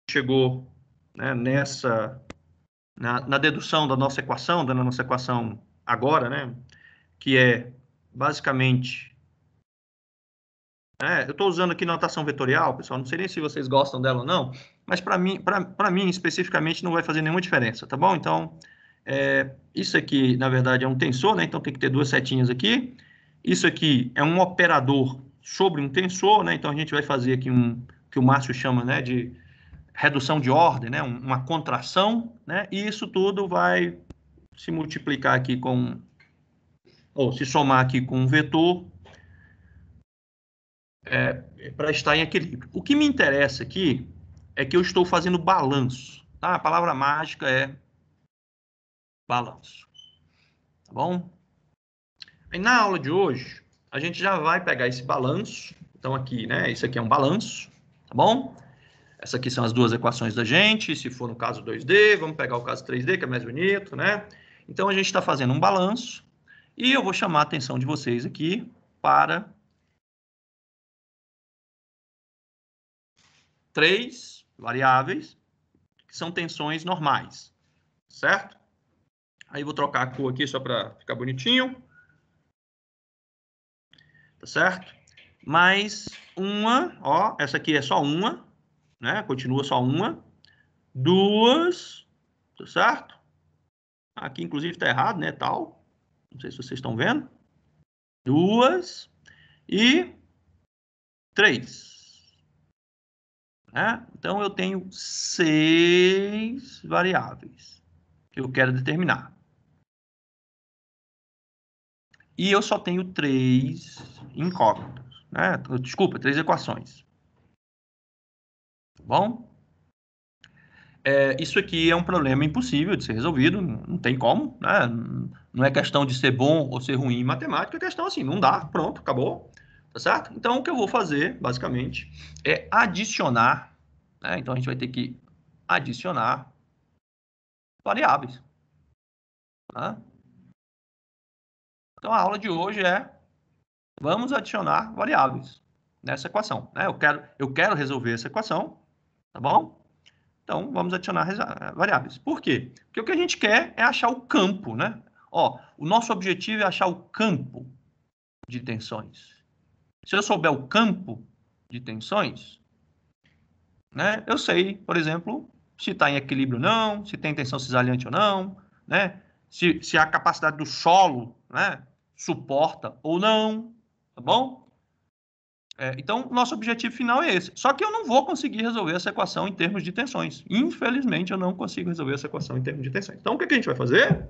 chegou, né, na dedução da nossa equação, agora, né, que é basicamente, eu estou usando aqui notação vetorial, pessoal, não sei nem se vocês gostam dela ou não, mas para mim especificamente não vai fazer nenhuma diferença, tá bom? Então, isso aqui, na verdade, é um tensor, né? Então tem que ter duas setinhas aqui. Isso aqui é um operador sobre um tensor, né? Então a gente vai fazer aqui que o Márcio chama, né, de redução de ordem, né? Uma contração, né? E isso tudo vai se multiplicar aqui ou se somar aqui com um vetor para estar em equilíbrio. O que me interessa aqui é que eu estou fazendo balanço, tá? A palavra mágica é balanço, tá bom? E na aula de hoje, a gente já vai pegar esse balanço. Então, aqui, né? Isso aqui é um balanço, tá bom? Essas aqui são as duas equações da gente. Se for no caso 2D, vamos pegar o caso 3D, que é mais bonito, né? Então, a gente está fazendo um balanço. E eu vou chamar a atenção de vocês aqui para 3 variáveis, que são tensões normais, certo? Aí vou trocar a cor aqui só para ficar bonitinho. Tá certo? Mais uma, ó, essa aqui é só uma, né? Continua só uma. Duas, tá certo? Aqui, inclusive, tá errado, né? Tal. Não sei se vocês estão vendo. Duas e 3. Né? Então, eu tenho 6 variáveis que eu quero determinar. E eu só tenho 3 incógnitas, né? Desculpa, 3 equações. Tá bom? Isso aqui é um problema impossível de ser resolvido, não tem como, né? Não é questão de ser bom ou ser ruim em matemática, é questão assim, não dá, pronto, acabou, tá certo? Então, o que eu vou fazer, basicamente, é adicionar, né? Então, a gente vai ter que adicionar variáveis, tá? Então, a aula de hoje vamos adicionar variáveis nessa equação, né? Eu quero resolver essa equação, tá bom? Então, vamos adicionar variáveis. Por quê? Porque o que a gente quer é achar o campo, né? Ó, o nosso objetivo é achar o campo de tensões. Se eu souber o campo de tensões, né, eu sei, por exemplo, se está em equilíbrio ou não, se tem tensão cisalhante ou não, né? Se a capacidade do solo, né, suporta ou não, tá bom? Então, nosso objetivo final é esse. Só que eu não vou conseguir resolver essa equação em termos de tensões. Infelizmente, eu não consigo resolver essa equação em termos de tensões. Então, o que a gente vai fazer?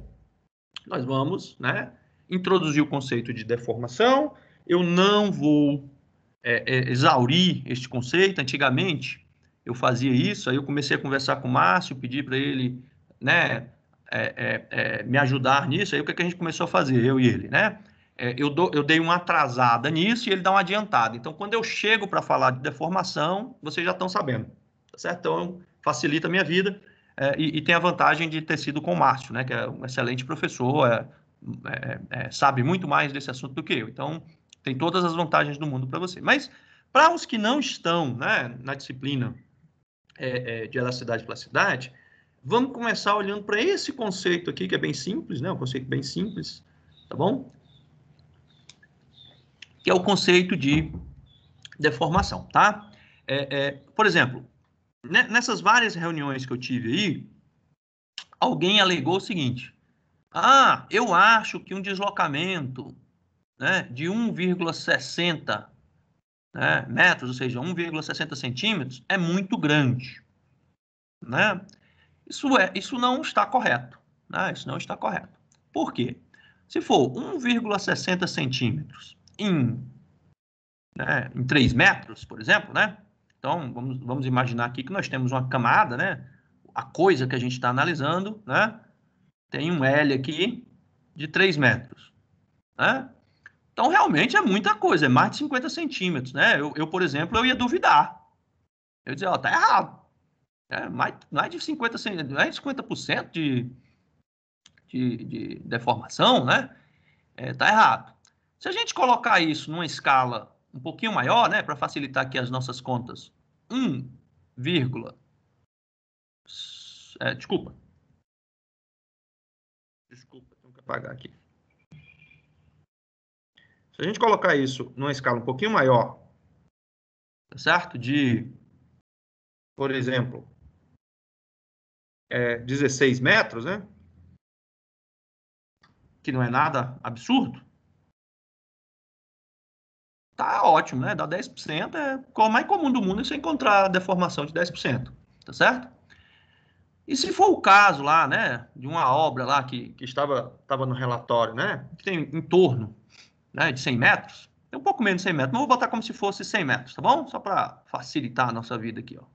Nós vamos, né, introduzir o conceito de deformação. Eu não vou exaurir este conceito. Antigamente, eu fazia isso, aí eu comecei a conversar com o Márcio, pedi para ele, né, me ajudar nisso. Aí o que a gente começou a fazer, eu e ele, né? Eu dei uma atrasada nisso e ele dá uma adiantada. Então, quando eu chego para falar de deformação, vocês já estão sabendo, tá certo? Então, facilita a minha vida e tem a vantagem de ter sido com o Márcio, né? Que é um excelente professor, sabe muito mais desse assunto do que eu. Então, tem todas as vantagens do mundo para você. Mas, para os que não estão, né, na disciplina de elasticidade e plasticidade, vamos começar olhando para esse conceito aqui, que é bem simples, né? Um conceito bem simples, tá bom? Que é o conceito de deformação, tá? Por exemplo, nessas várias reuniões que eu tive aí, alguém alegou o seguinte: eu acho que um deslocamento, né, de 1,60, né, metros, ou seja, 1,60 centímetros, é muito grande, né? Isso não está correto, né? Isso não está correto. Por quê? Se for 1,60 centímetros em 3 metros, por exemplo, né? Então, vamos imaginar aqui que nós temos uma camada, né? A coisa que a gente está analisando, né? Tem um L aqui de 3 metros, né? Então, realmente é muita coisa, é mais de 50 centímetros, né? Por exemplo, eu ia duvidar. Eu ia dizer, ó, tá errado. Mais de 50% de deformação, né? Tá errado. Se a gente colocar isso numa escala um pouquinho maior, né, para facilitar aqui as nossas contas, 1,60 Desculpa, tenho que apagar aqui. Se a gente colocar isso numa escala um pouquinho maior, tá certo? De, por exemplo, 16 metros, né? Que não é nada absurdo. Tá ótimo, né? Dá 10%, o mais comum do mundo é você encontrar deformação de 10%, tá certo? E se for o caso lá, né, de uma obra lá que estava no relatório, né, que tem em torno, né, de 100 metros, tem um pouco menos de 100 metros, mas vou botar como se fosse 100 metros, tá bom? Só para facilitar a nossa vida aqui, ó.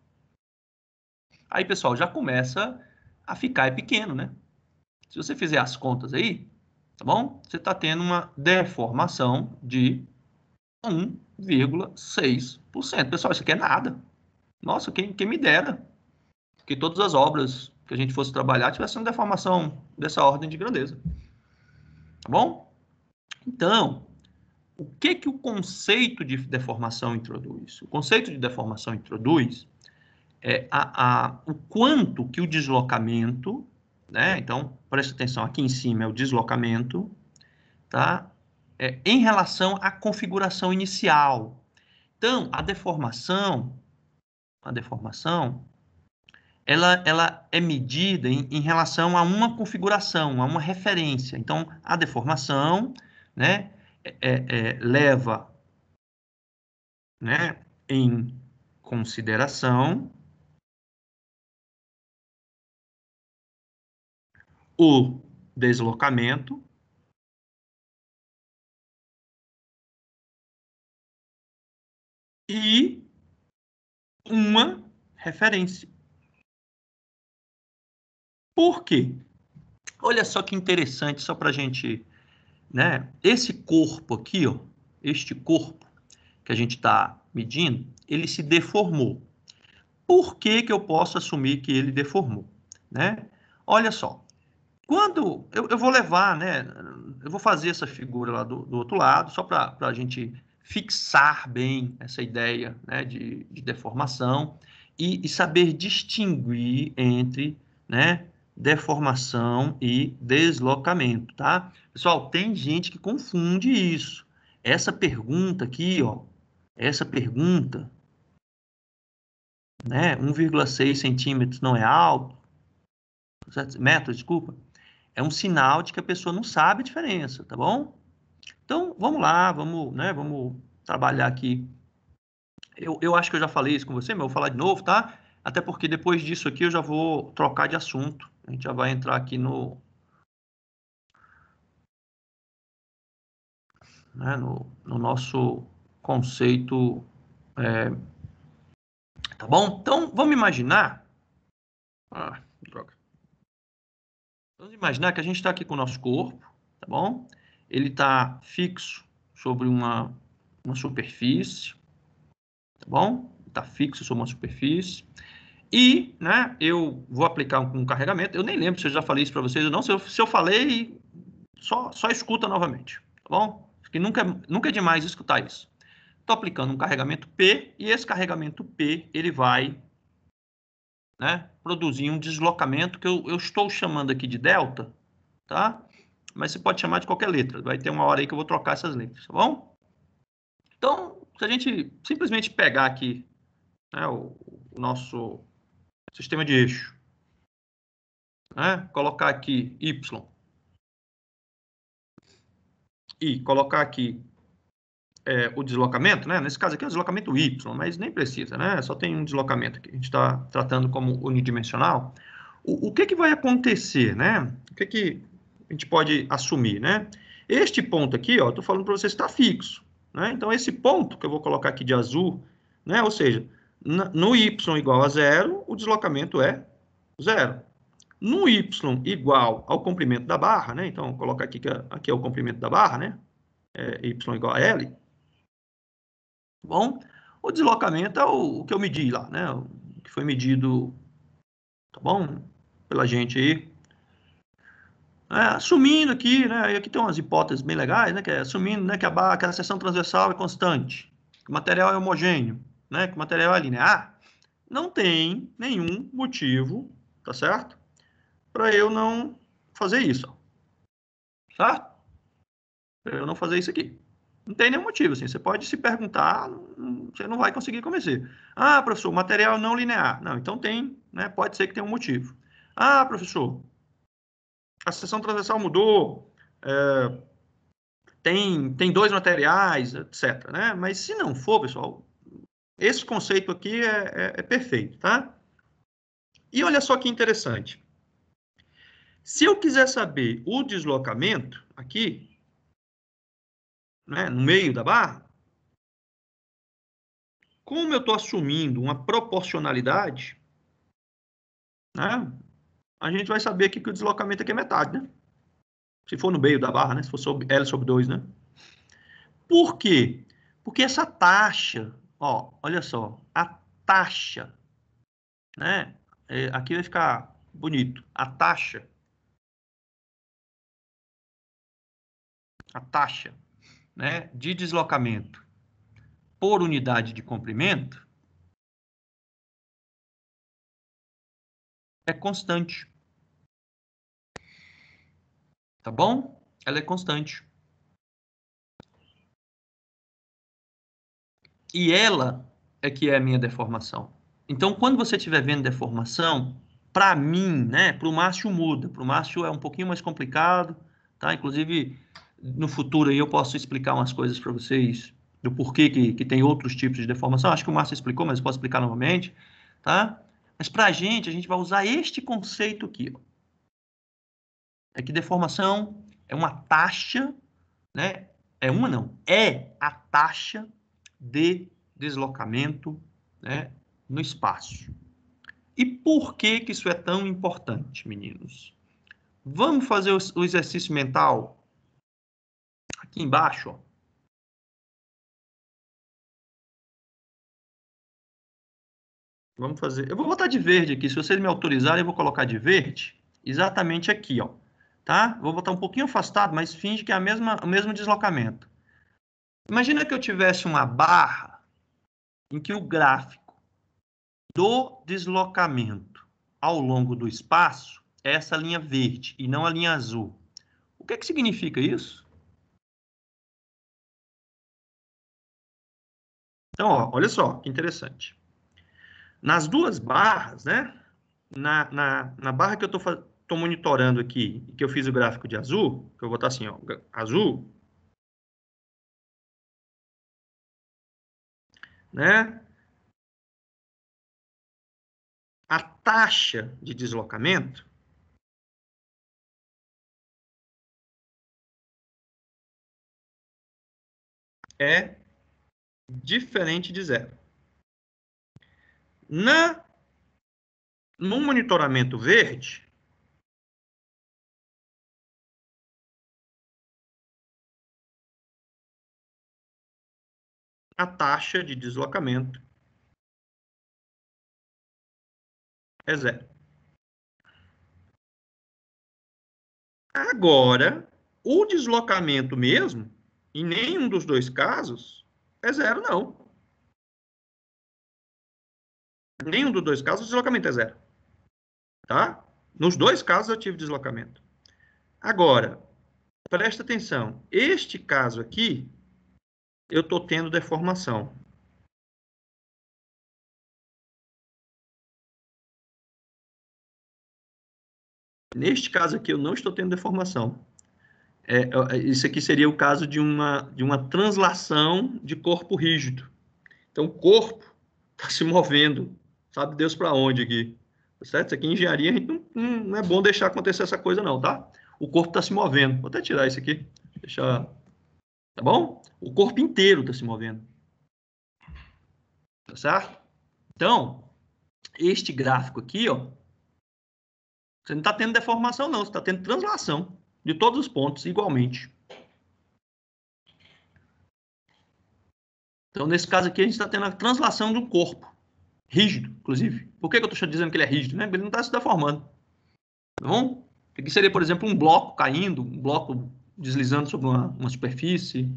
Aí, pessoal, já começa a ficar pequeno, né? Se você fizer as contas aí, tá bom? Você está tendo uma deformação de 1,6%. Pessoal, isso aqui é nada. Nossa, quem me dera que todas as obras que a gente fosse trabalhar tivessem uma deformação dessa ordem de grandeza. Tá bom? Então, o que o conceito de deformação introduz? O conceito de deformação introduz o quanto que o deslocamento, né? Então, presta atenção, aqui em cima é o deslocamento, tá? Em relação à configuração inicial. Então, a deformação, ela é medida em relação a uma configuração, a uma referência. Então, a deformação, né, leva, né, em consideração o deslocamento e uma referência. Por quê? Olha só que interessante, só para a gente, né? Esse corpo aqui, ó, este corpo que a gente está medindo, ele se deformou. Por que eu posso assumir que ele deformou, né? Olha só, quando eu vou levar, né? Eu vou fazer essa figura lá do outro lado, só para a gente fixar bem essa ideia, né, de deformação e saber distinguir entre, né, deformação e deslocamento, tá? Pessoal, tem gente que confunde isso. Essa pergunta aqui, ó, essa pergunta, né, 1,6 centímetros não é alto, metros, desculpa, é um sinal de que a pessoa não sabe a diferença, tá bom? Então, vamos lá, vamos trabalhar aqui. Eu acho que eu já falei isso com você, mas eu vou falar de novo, tá? Até porque depois disso aqui eu já vou trocar de assunto. A gente já vai entrar aqui né, no nosso conceito, tá bom? Então, vamos imaginar... droga. Vamos imaginar que a gente está aqui com o nosso corpo, tá bom? Ele está fixo sobre uma superfície, tá bom? Está fixo sobre uma superfície. E, né, eu vou aplicar um carregamento. Eu nem lembro se eu já falei isso para vocês ou não. Se eu falei, só escuta novamente, tá bom? Porque nunca é demais escutar isso. Estou aplicando um carregamento P e esse carregamento P, ele vai, né, produzir um deslocamento que eu estou chamando aqui de delta, tá? Mas você pode chamar de qualquer letra. Vai ter uma hora aí que eu vou trocar essas letras, tá bom? Então, se a gente simplesmente pegar aqui, né, o nosso sistema de eixo, né, colocar aqui Y e colocar aqui o deslocamento, né? Nesse caso aqui é o deslocamento Y, mas nem precisa, né? Só tem um deslocamento aqui. A gente está tratando como unidimensional. O que vai acontecer, né? O que a gente pode assumir, né? Este ponto aqui, ó, estou falando para você está fixo, né? Então, esse ponto que eu vou colocar aqui de azul, né? Ou seja, no Y igual a zero, o deslocamento é zero. No Y igual ao comprimento da barra, né? Então, vou colocar aqui que aqui é o comprimento da barra, né? Y igual a L. Bom, o deslocamento é o que eu medi lá, né? O que foi medido, tá bom? Pela gente aí. Assumindo aqui, né? E aqui tem umas hipóteses bem legais, né? Que é assumindo, né, que a seção transversal é constante, que o material é homogêneo, né? Que o material é linear. Não tem nenhum motivo tá certo? Para eu não fazer isso, ó. Certo? Para eu não fazer isso aqui. Não tem nenhum motivo, assim. Você pode se perguntar, você não vai conseguir convencer. Ah, professor, material não linear. Não, então tem, né? Pode ser que tenha um motivo. Ah, professor, a seção transversal mudou, tem dois materiais, etc, né? Mas se não for, pessoal, esse conceito aqui é perfeito, tá? E olha só que interessante. Se eu quiser saber o deslocamento aqui, né, no meio da barra, como eu estou assumindo uma proporcionalidade, né, a gente vai saber aqui que o deslocamento aqui é metade, né? Se for no meio da barra, né? Se for sobre L sobre 2, né? Por quê? Porque essa taxa, ó, olha só, a taxa, né? Aqui vai ficar bonito. A taxa, né, de deslocamento por unidade de comprimento é constante. Tá bom? Ela é constante. E ela é que é a minha deformação. Então, quando você estiver vendo deformação, para mim, né, para o Márcio muda. Para o Márcio é um pouquinho mais complicado, tá? Inclusive, no futuro aí eu posso explicar umas coisas para vocês do porquê que tem outros tipos de deformação. Acho que o Márcio explicou, mas eu posso explicar novamente, tá? Mas para a gente vai usar este conceito aqui, ó. É que deformação é uma taxa, né? É uma não, é a taxa de deslocamento, né, no espaço. E por que que isso é tão importante, meninos? Vamos fazer o exercício mental aqui embaixo, ó. Vamos fazer. Eu vou botar de verde aqui. Se vocês me autorizarem, eu vou colocar de verde exatamente aqui, ó. Tá? Vou botar um pouquinho afastado, mas finge que é o mesmo deslocamento. Imagina que eu tivesse uma barra em que o gráfico do deslocamento ao longo do espaço é essa linha verde e não a linha azul. O que significa isso? Então, ó, olha só que interessante. Nas duas barras, né? Na barra que eu estou monitorando aqui, que eu fiz o gráfico de azul, que eu vou botar assim, ó, azul, né? A taxa de deslocamento é diferente de zero. No monitoramento verde, a taxa de deslocamento é zero. Agora, o deslocamento mesmo, em nenhum dos dois casos, é zero, não. Em nenhum dos dois casos, o deslocamento é zero. Tá? Nos dois casos, eu tive deslocamento. Agora, presta atenção. Este caso aqui, eu estou tendo deformação. Neste caso aqui, eu não estou tendo deformação. Isso aqui seria o caso de uma translação de corpo rígido. Então, o corpo está se movendo, sabe Deus para onde aqui. Certo? Isso aqui em engenharia, a gente não é bom deixar acontecer essa coisa não, tá? O corpo está se movendo. Vou até tirar isso aqui. Deixar... Tá bom? O corpo inteiro está se movendo. Tá certo? Então, este gráfico aqui, ó, você não está tendo deformação não, você está tendo translação de todos os pontos igualmente. Então, nesse caso aqui, a gente está tendo a translação de um corpo rígido, inclusive. Por que eu estou dizendo que ele é rígido? Né? Ele não está se deformando. Tá bom? Aqui seria, por exemplo, um bloco caindo, um bloco deslizando sobre uma superfície,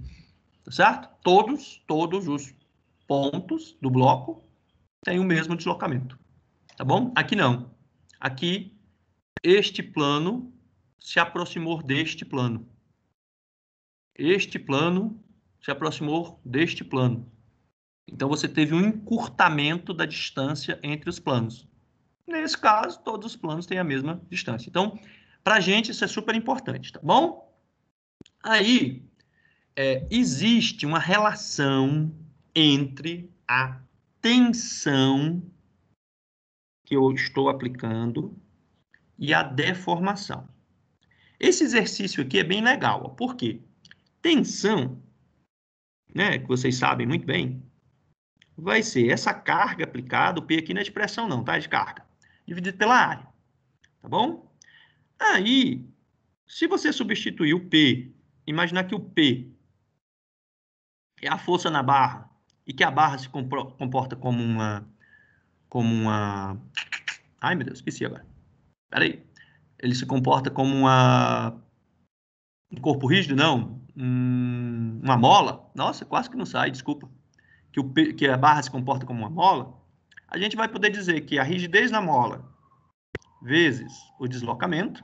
tá certo? Todos os pontos do bloco têm o mesmo deslocamento, tá bom? Aqui não. Aqui, este plano se aproximou deste plano. Este plano se aproximou deste plano. Então, você teve um encurtamento da distância entre os planos. Nesse caso, todos os planos têm a mesma distância. Então, para a gente, isso é super importante, tá bom? Aí, existe uma relação entre a tensão que eu estou aplicando e a deformação. Esse exercício aqui é bem legal. Por quê? Tensão, né, que vocês sabem muito bem, vai ser essa carga aplicada, o P aqui não é de pressão não, tá? É de carga, dividido pela área, tá bom? Aí, se você substituir o P, imaginar que o P é a força na barra, e que a barra se comporta como uma... Ai, meu Deus, esqueci agora. Peraí. Ele se comporta como um corpo rígido? Não. Uma mola? Nossa, quase que não sai, desculpa. Que a barra se comporta como uma mola. A gente vai poder dizer que a rigidez na mola vezes o deslocamento,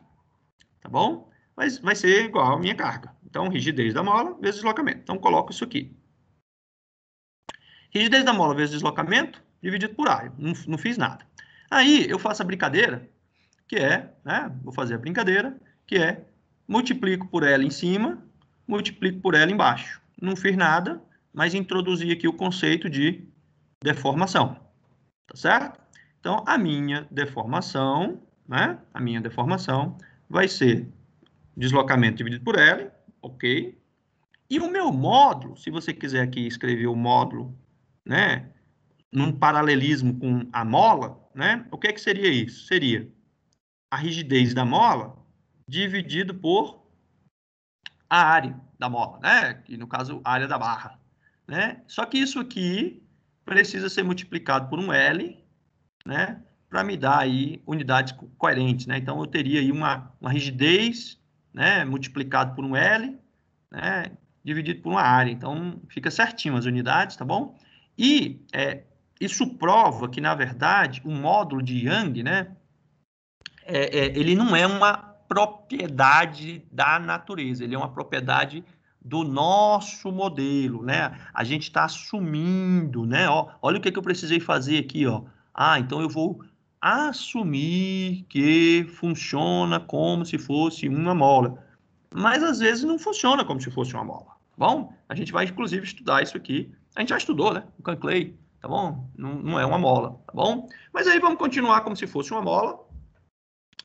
tá bom? Mas vai ser igual à minha carga. Então, rigidez da mola vezes deslocamento. Então, coloco isso aqui. Rigidez da mola vezes deslocamento, dividido por área. Não fiz nada. Aí, eu faço a brincadeira, que é, né? Vou fazer a brincadeira, que é multiplico por L em cima, multiplico por L embaixo. Não fiz nada, mas introduzi aqui o conceito de deformação. Tá certo? Então, a minha deformação, né? A minha deformação vai ser deslocamento dividido por L, ok? E o meu módulo, se você quiser aqui escrever o módulo, né? Num paralelismo com a mola, né? O que é que seria isso? Seria a rigidez da mola dividido por a área da mola, né? Que no caso, a área da barra, né? Só que isso aqui precisa ser multiplicado por um L, né? Para me dar aí unidades coerentes, né? Então, eu teria aí uma rigidez, né? Multiplicado por um L, né? Dividido por uma área. Então, fica certinho as unidades, tá bom? E isso prova que, na verdade, o módulo de Young, né? Ele não é uma propriedade da natureza, ele é uma propriedade do nosso modelo, né? A gente está assumindo, né? Ó, olha o que eu precisei fazer aqui, ó. Ah, então eu vou assumir que funciona como se fosse uma mola. Mas às vezes não funciona como se fosse uma mola. Tá bom? A gente vai inclusive estudar isso aqui. A gente já estudou, né? O Canclay, tá bom? Não é uma mola, tá bom? Mas aí vamos continuar como se fosse uma mola,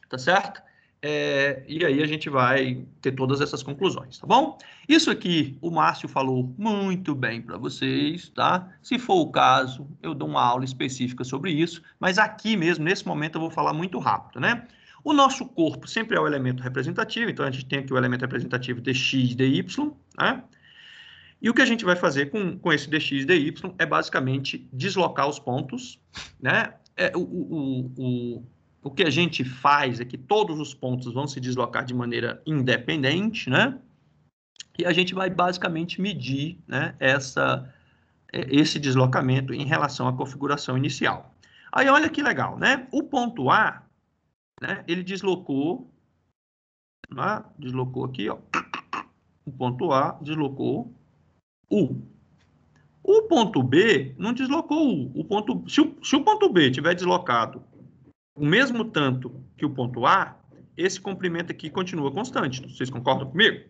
tá certo? E aí a gente vai ter todas essas conclusões, tá bom? Isso aqui o Márcio falou muito bem para vocês, tá? Se for o caso, eu dou uma aula específica sobre isso, mas aqui mesmo, nesse momento, eu vou falar muito rápido, né? O nosso corpo sempre é o elemento representativo, então a gente tem aqui o elemento representativo dx, dy, né? E o que a gente vai fazer com esse dx, dy é deslocar os pontos, né? O que a gente faz é que todos os pontos vão se deslocar de maneira independente, né? E a gente vai basicamente medir, né, esse deslocamento em relação à configuração inicial. Aí olha que legal, né? O ponto A, né, ele deslocou, né, deslocou aqui, ó. O ponto A deslocou U. O ponto B não deslocou U. Se o ponto B tiver deslocado o mesmo tanto que o ponto A, esse comprimento aqui continua constante. Vocês concordam comigo?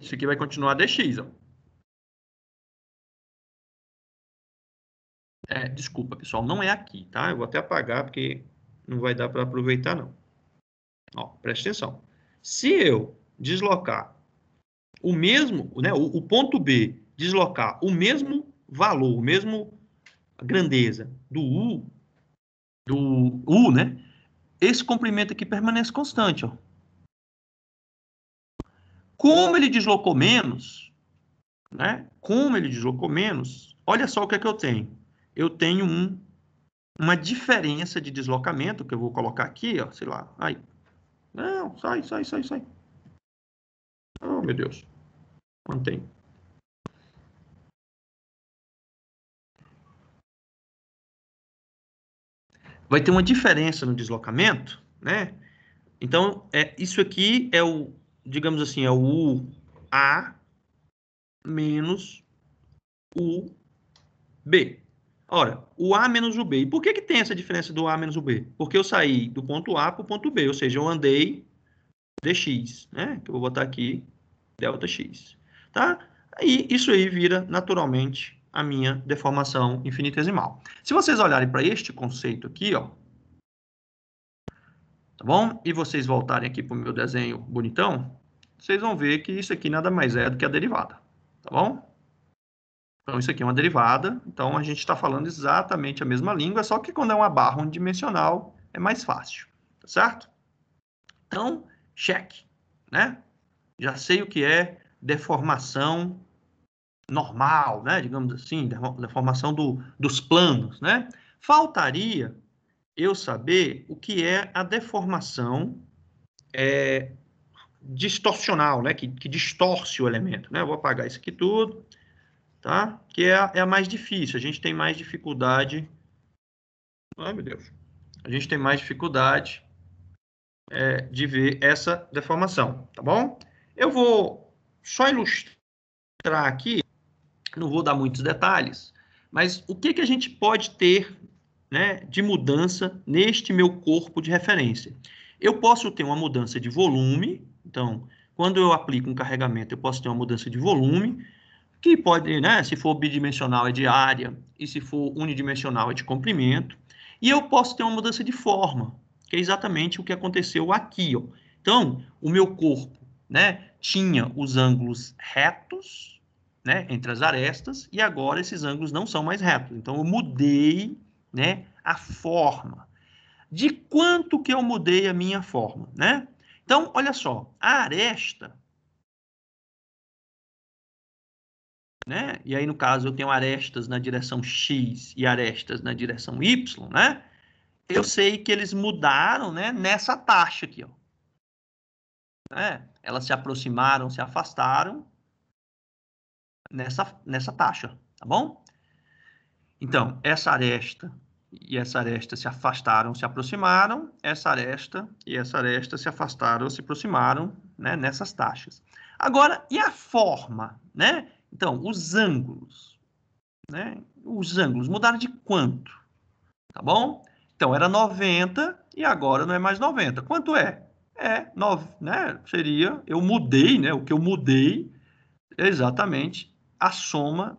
Isso aqui vai continuar dx. Ó. Desculpa, pessoal, não é aqui, tá? Eu vou até apagar porque não vai dar para aproveitar, não. Ó, presta atenção. Se eu deslocar o mesmo, né, o ponto B deslocar o mesmo valor, o mesmo grandeza do U, né? Esse comprimento aqui permanece constante, ó. Como ele deslocou menos, né? Como ele deslocou menos, olha só o que é que eu tenho. Eu tenho uma diferença de deslocamento, que eu vou colocar aqui, ó, sei lá. Aí. Não, sai. Oh, meu Deus. Mantém. vai ter uma diferença no deslocamento, né? Então, isso aqui é o, digamos assim, é o UA menos o B. Ora, o A menos o B. E por que tem essa diferença do A menos o B? Porque eu saí do ponto A para o ponto B, ou seja, eu andei dx, né? Que eu vou botar aqui, delta x. Tá? E isso aí vira, naturalmente, a minha deformação infinitesimal. Se vocês olharem para este conceito aqui, ó, tá bom? E vocês voltarem aqui para o meu desenho bonitão, vocês vão ver que isso aqui nada mais é do que a derivada, tá bom? Então, isso aqui é uma derivada, então a gente está falando exatamente a mesma língua, só que quando é uma barra unidimensional é mais fácil, tá certo? Então, cheque, né? Já sei o que é deformação normal, né? Digamos assim, deformação dos planos, né? Faltaria eu saber o que é a deformação distorcional, né? Que distorce o elemento, né? Eu vou apagar isso aqui tudo, tá? Que é a mais difícil. A gente tem mais dificuldade. Ai, meu Deus. A gente tem mais dificuldade de ver essa deformação, tá bom? Eu vou só ilustrar aqui, não vou dar muitos detalhes, mas o que a gente pode ter, né, de mudança neste meu corpo de referência? Eu posso ter uma mudança de volume, então, quando eu aplico um carregamento, eu posso ter uma mudança de volume, que pode, né, se for bidimensional é de área, e se for unidimensional é de comprimento, e eu posso ter uma mudança de forma, que é exatamente o que aconteceu aqui, ó. Então, o meu corpo, né, tinha os ângulos retos, né, entre as arestas, e agora esses ângulos não são mais retos. Então, eu mudei, né, a forma. De quanto que eu mudei a minha forma, né? Então, olha só, a aresta, né? E aí, no caso, eu tenho arestas na direção X e arestas na direção Y, né? Eu sei que eles mudaram, né, nessa taxa aqui, ó. Né? Elas se aproximaram, se afastaram nessa taxa, tá bom? Então, essa aresta e essa aresta se afastaram, se aproximaram, essa aresta e essa aresta se afastaram, se aproximaram, né, nessas taxas. Agora, e a forma, né? Então, os ângulos, né? Os ângulos mudaram de quanto? Tá bom? Então, era 90 e agora não é mais 90. Quanto é? Né? Seria, eu mudei, né? O que eu mudei é exatamente a soma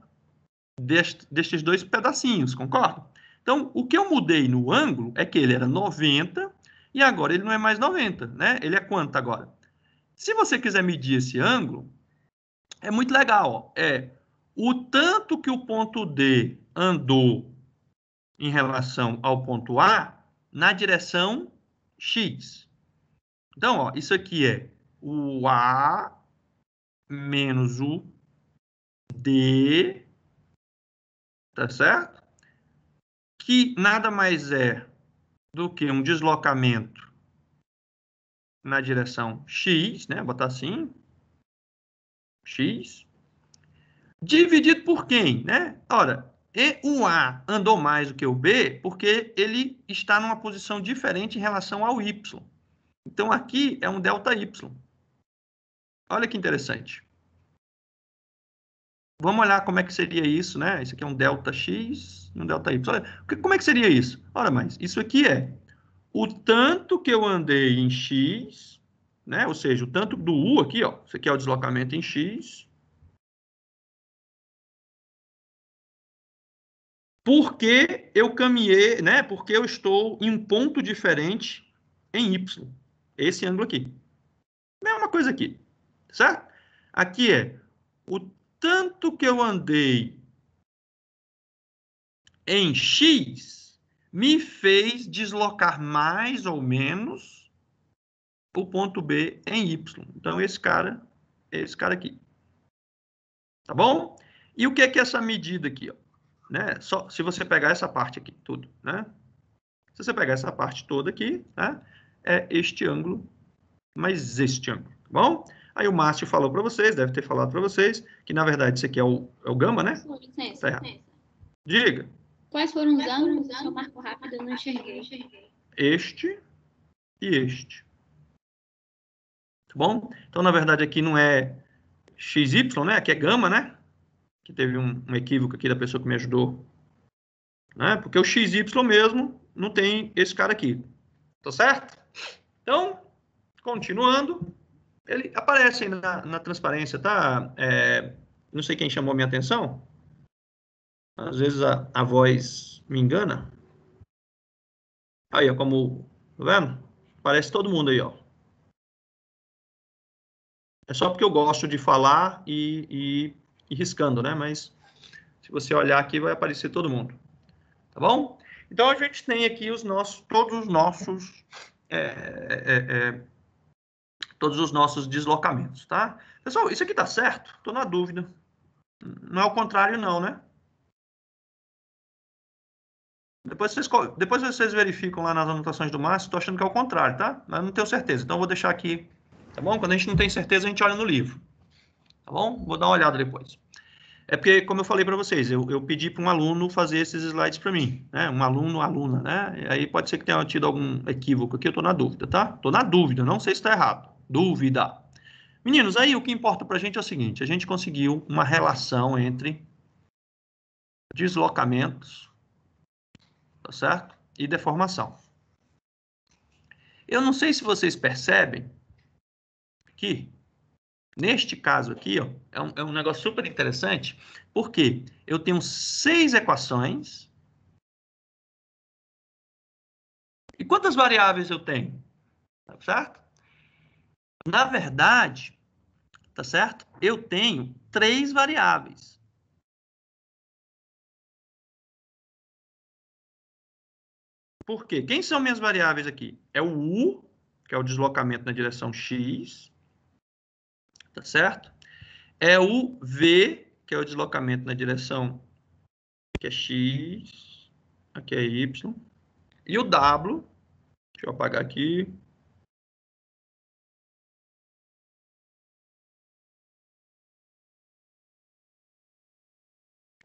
destes dois pedacinhos, concorda? Então, o que eu mudei no ângulo é que ele era 90 e agora ele não é mais 90, né? Ele é quanto agora? Se você quiser medir esse ângulo, é muito legal, ó. É o tanto que o ponto D andou em relação ao ponto A na direção X. Então, ó, isso aqui é o A menos o D, tá certo? Que nada mais é do que um deslocamento na direção X, né? Vou botar assim, X, dividido por quem, né? Ora, o A andou mais do que o B porque ele está numa posição diferente em relação ao Y. Então, aqui é um delta Y. Olha que interessante. Vamos olhar como é que seria isso, né? Isso aqui é um delta X e um delta Y. Olha, como é que seria isso? Ora, mas isso aqui é o tanto que eu andei em X, né? Ou seja, o tanto do U aqui, ó. Isso aqui é o deslocamento em X. Porque eu caminhei, né? Porque eu estou em um ponto diferente em Y. Esse ângulo aqui. Mesma coisa aqui, certo? Aqui é o tanto que eu andei em X me fez deslocar mais ou menos o ponto B em Y. Então, esse cara aqui. Tá bom? E o que é essa medida aqui? Ó? Né? Só, se você pegar essa parte aqui, tudo, né? Se você pegar essa parte toda aqui, né? É este ângulo, mais este ângulo, tá bom? Aí o Márcio falou para vocês, deve ter falado para vocês, que na verdade isso aqui é o gama, né? Licença, Tá. Diga. Quais foram os ângulos? Se eu marco rápido, eu não enxerguei. Este e este. Tá bom? Então, na verdade, aqui não é XY, né? Aqui é gama, né? Que teve um equívoco aqui da pessoa que me ajudou. Né? Porque o XY mesmo não tem esse cara aqui. Tá certo? Então, continuando, ele aparece aí na transparência, tá? Não sei quem chamou a minha atenção. Às vezes a voz me engana. Aí, ó, como... Tá vendo? Aparece todo mundo aí, ó. É só porque eu gosto de falar e riscando, né? Mas se você olhar aqui, vai aparecer todo mundo. Tá bom? Então, a gente tem aqui todos os nossos deslocamentos, tá? Pessoal, isso aqui tá certo? Estou na dúvida. Não é o contrário, não, né? Depois vocês verificam lá nas anotações do Márcio, estou achando que é o contrário, tá? Mas não tenho certeza. Então, eu vou deixar aqui, tá bom? Quando a gente não tem certeza, a gente olha no livro. Tá bom? Vou dar uma olhada depois. É porque, como eu falei para vocês, eu pedi para um aluno fazer esses slides para mim, né? Um aluno, aluna, né? E aí pode ser que tenha tido algum equívoco aqui, eu estou na dúvida, tá? Estou na dúvida, não sei se está errado. Dúvida. Meninos, aí o que importa para a gente é o seguinte, a gente conseguiu uma relação entre deslocamentos, tá certo? E deformação. Eu não sei se vocês percebem que, neste caso aqui, ó, é um negócio super interessante, porque eu tenho 6 equações. E quantas variáveis eu tenho? Tá certo? Na verdade, tá certo? Eu tenho 3 variáveis. Por quê? Quem são minhas variáveis aqui? É o U, que é o deslocamento na direção X, tá certo? É o V, que é o deslocamento na direção que é X, aqui é Y. E o W, deixa eu apagar aqui.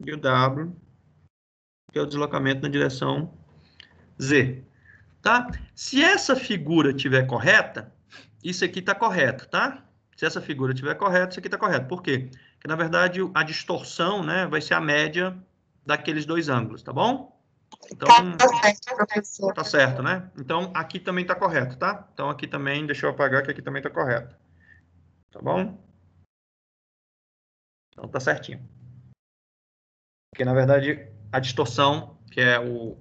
E o W, que é o deslocamento na direção Z. Tá? Se essa figura estiver correta, isso aqui está correto, tá? Se essa figura estiver correta, isso aqui está correto. Por quê? Porque, na verdade, a distorção, né, vai ser a média daqueles dois ângulos, tá bom? Então, Tá certo, professor. tá certo, né? Então, aqui também tá correto, tá? Então, aqui também, deixa eu apagar que aqui também tá correto. Tá bom? Então, tá certinho. Porque, na verdade, a distorção, que é o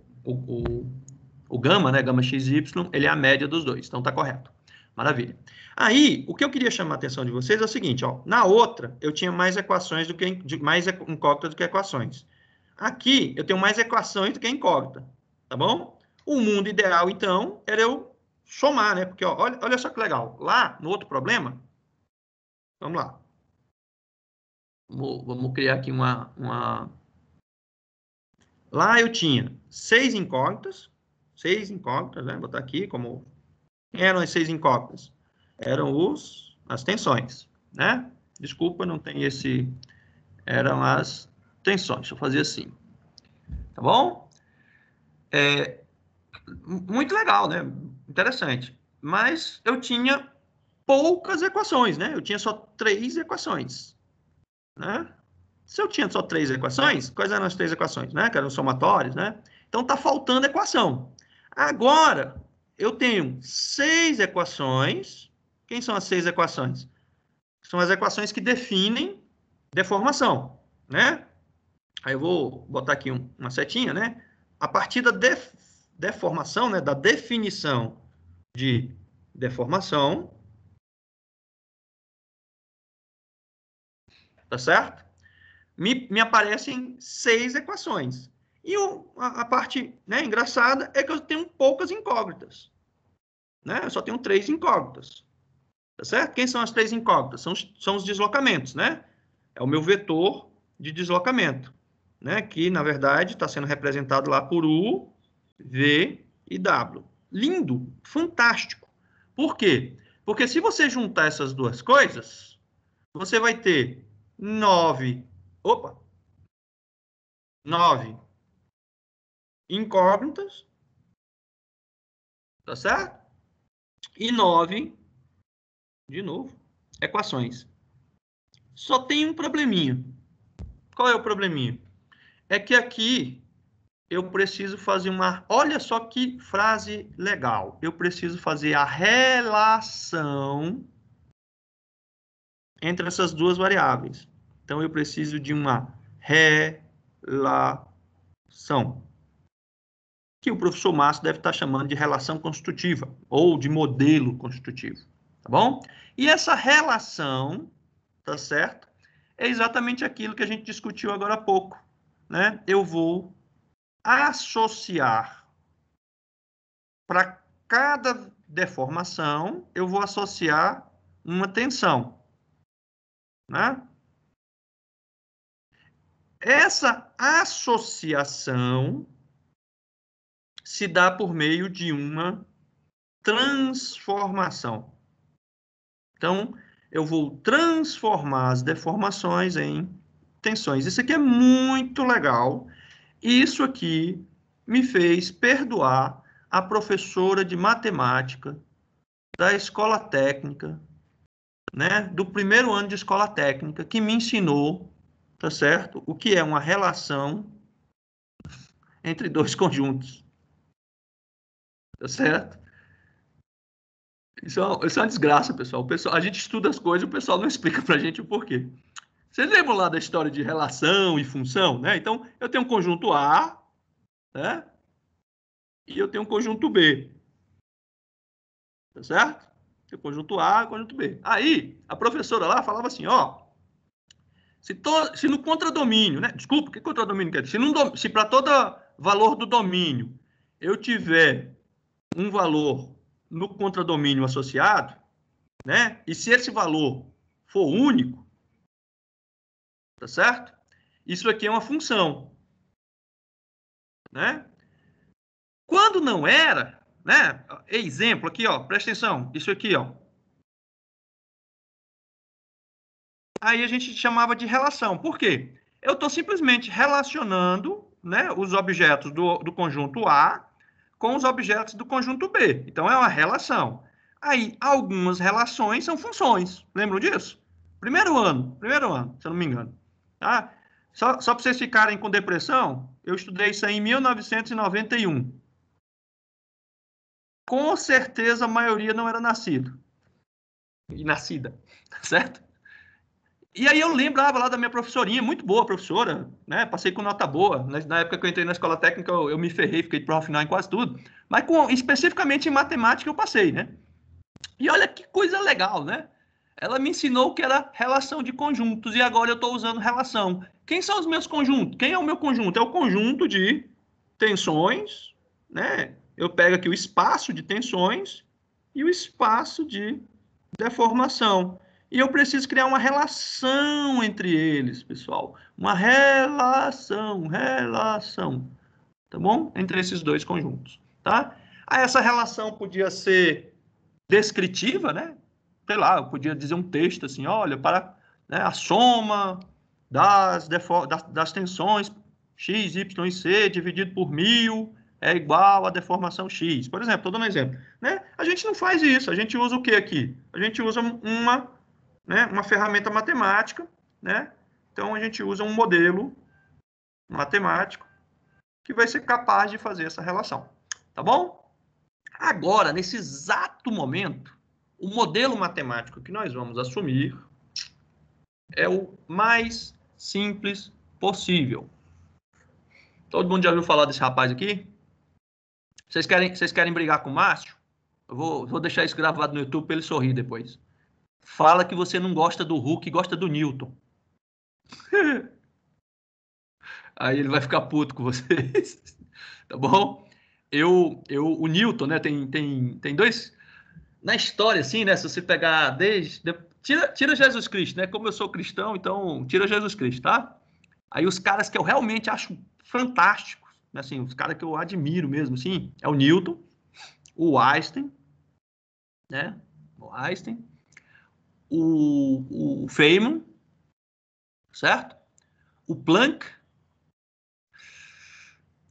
gama, né? Gama XY, ele é a média dos dois. Então, tá correto. Maravilha. Aí, o que eu queria chamar a atenção de vocês é o seguinte, ó. Na outra, eu tinha mais equações do que... mais incógnitas do que equações. Aqui, eu tenho mais equações do que incógnita. Tá bom? O mundo ideal, então, era eu somar, né? Porque, ó, olha só que legal. Lá, no outro problema, vamos lá. Vamos criar aqui Lá eu tinha 6 incógnitas, né? Vou botar aqui como... eram as 6 incógnitas? Eram as tensões, né? Desculpa, não tem esse... Eram as tensões. Deixa eu fazer assim. Tá bom? Muito legal, né? Interessante. Mas eu tinha poucas equações, né? Eu tinha só 3 equações, né? Se eu tinha só 3 equações, quais eram as 3 equações, né? Que eram somatórios, né? Então tá faltando equação. Agora, eu tenho 6 equações. Quem são as 6 equações? São as equações que definem deformação, né? Aí eu vou botar aqui uma setinha, né? A partir da deformação, né? Da definição de deformação, tá certo? Me aparecem 6 equações. E a parte, né, engraçada é que eu tenho poucas incógnitas. Né? Eu só tenho 3 incógnitas. Tá certo? Quem são as 3 incógnitas? São os deslocamentos, né? É o meu vetor de deslocamento, né? Que, na verdade, está sendo representado lá por U, V e W. Lindo, fantástico. Por quê? Porque se você juntar essas duas coisas, você vai ter 9. Opa! 9 incógnitas, tá certo? E 9, de novo, equações. Só tem um probleminha. Qual é o probleminha? É que aqui eu preciso fazer uma... Olha só que frase legal. Eu preciso fazer a relação entre essas duas variáveis. Então, eu preciso de uma relação, que o professor Márcio deve estar chamando de relação constitutiva, ou de modelo constitutivo, tá bom? E essa relação, tá certo? É exatamente aquilo que a gente discutiu agora há pouco, né? Eu vou associar, para cada deformação, eu vou associar uma tensão, né? Essa associação se dá por meio de uma transformação. Então, eu vou transformar as deformações em tensões. Isso aqui é muito legal. Isso aqui me fez perdoar a professora de matemática da escola técnica, né, do primeiro ano de escola técnica, que me ensinou, tá certo? O que é uma relação entre dois conjuntos, tá certo? Isso é uma desgraça, pessoal. A gente estuda as coisas e o pessoal não explica pra gente o porquê. Vocês lembram lá da história de relação e função, né? Então, eu tenho um conjunto A, né? E eu tenho um conjunto B, tá certo? Tem o conjunto A e o conjunto B. Aí, a professora lá falava assim, ó, se no contradomínio, né? Desculpa, o que contradomínio quer dizer? Se para todo valor do domínio eu tiver um valor no contradomínio associado, né? E se esse valor for único, tá certo? Isso aqui é uma função, né? Quando não era, né? Exemplo aqui, ó, presta atenção, isso aqui, ó. Aí a gente chamava de relação. Por quê? Eu estou simplesmente relacionando, né, os objetos do conjunto A com os objetos do conjunto B. Então, é uma relação. Aí, algumas relações são funções. Lembram disso? Primeiro ano, se eu não me engano. Tá? Só para vocês ficarem com depressão, eu estudei isso aí em 1991. Com certeza, a maioria não era nascido. E nascida, certo? E aí eu lembrava lá da minha professorinha, muito boa professora, né? Passei com nota boa. Na época que eu entrei na escola técnica, eu me ferrei, fiquei de prova final em quase tudo. Mas especificamente em matemática eu passei, né? E olha que coisa legal, né? Ela me ensinou que era relação de conjuntos e agora eu estou usando relação. Quem são os meus conjuntos? Quem é o meu conjunto? É o conjunto de tensões, né? Eu pego aqui o espaço de tensões e o espaço de deformação. E eu preciso criar uma relação entre eles, pessoal. Uma relação, tá bom? Entre esses dois conjuntos, tá? Aí essa relação podia ser descritiva, né? Sei lá, eu podia dizer um texto assim, olha, para, né, a soma das tensões x, y e c dividido por 1000 é igual a deformação x. Por exemplo, estou dando um exemplo. Né? A gente não faz isso. A gente usa o que aqui? A gente usa uma ferramenta matemática, né? Então, a gente usa um modelo matemático que vai ser capaz de fazer essa relação. Tá bom? Agora, nesse exato momento, o modelo matemático que nós vamos assumir é o mais simples possível. Todo mundo já ouviu falar desse rapaz aqui? Vocês querem brigar com o Márcio? Eu vou deixar isso gravado no YouTube para ele sorrir depois. Fala que você não gosta do Hulk e gosta do Newton. Aí ele vai ficar puto com vocês. Tá bom? O Newton, né? Tem dois. Na história, assim, né? Se você pegar tira Jesus Cristo, né? Como eu sou cristão, então tira Jesus Cristo, tá? Aí os caras que eu realmente acho fantásticos, assim, os caras que eu admiro mesmo, assim, é o Newton, o Einstein, né? O Einstein, o Feynman, certo? O Planck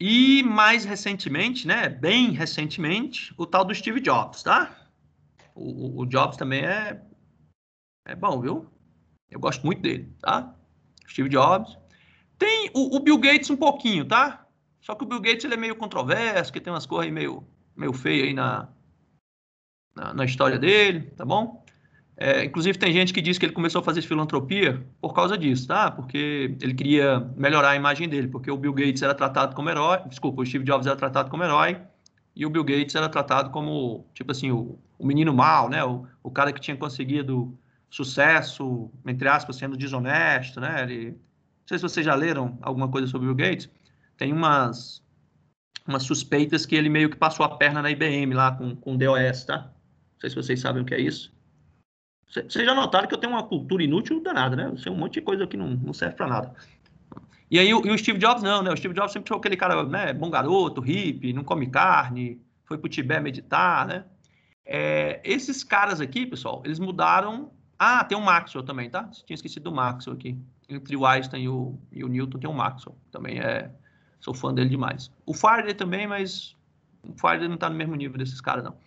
E mais recentemente, né, bem recentemente, o tal do Steve Jobs, tá? O Jobs também é bom, viu? Eu gosto muito dele, tá? Steve Jobs. Tem o Bill Gates um pouquinho, tá? Só que o Bill Gates ele é meio controverso, que tem umas coisas aí meio feias aí na história dele, tá bom? Inclusive tem gente que diz que ele começou a fazer filantropia por causa disso, tá? Porque ele queria melhorar a imagem dele, porque o Bill Gates era tratado como herói, desculpa, o Steve Jobs era tratado como herói, e o Bill Gates era tratado como, tipo assim, o menino mau, né? O cara que tinha conseguido sucesso, entre aspas, sendo desonesto, né? Não sei se vocês já leram alguma coisa sobre o Bill Gates, tem umas suspeitas que ele meio que passou a perna na IBM lá com o DOS, tá? Não sei se vocês sabem o que é isso. Vocês já notaram que eu tenho uma cultura inútil danada, né? Eu sei um monte de coisa que não serve para nada. E aí o Steve Jobs não, né? O Steve Jobs sempre foi aquele cara, né? Bom garoto, hippie, não come carne, foi pro Tibete meditar, né? Esses caras aqui, pessoal, eles mudaram... Ah, tem o Maxwell também, tá? Tinha esquecido do Maxwell aqui. Entre o Einstein e o Newton tem o Maxwell. Também sou fã dele demais. O Faraday também, mas o Faraday não tá no mesmo nível desses caras, não.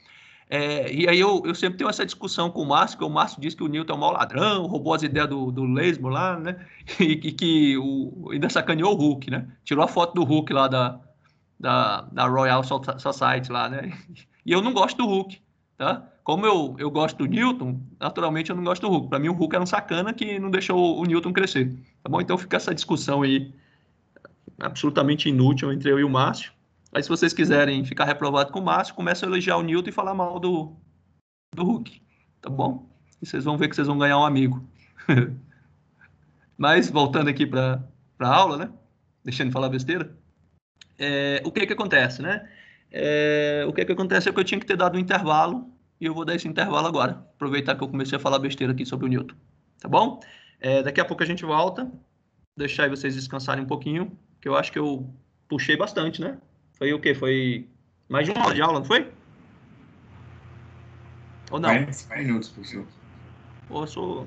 E aí eu sempre tenho essa discussão com o Márcio, que o Márcio diz que o Newton é um mau ladrão, roubou as ideias do Lesmo lá, né? E que ainda sacaneou o Hulk, né? Tirou a foto do Hulk lá da Royal Society lá, né? E eu não gosto do Hulk, tá? Como eu gosto do Newton, naturalmente eu não gosto do Hulk. Para mim o Hulk era um sacana que não deixou o Newton crescer, tá bom? Então fica essa discussão aí absolutamente inútil entre eu e o Márcio. Aí se vocês quiserem ficar reprovado com o Márcio, começa a elogiar o Newton e falar mal do Hulk, tá bom? E vocês vão ver que vocês vão ganhar um amigo. Mas, voltando aqui para a aula, né? Deixando de falar besteira. O que acontece, né? O que acontece é que eu tinha que ter dado um intervalo e eu vou dar esse intervalo agora. Aproveitar que eu comecei a falar besteira aqui sobre o Newton. Tá bom? Daqui a pouco a gente volta. Deixar aí vocês descansarem um pouquinho, que eu acho que eu puxei bastante, né? Foi o quê? Foi mais de 1 hora de aula, não foi? Ou não? 40 minutos, professor. Ou eu sou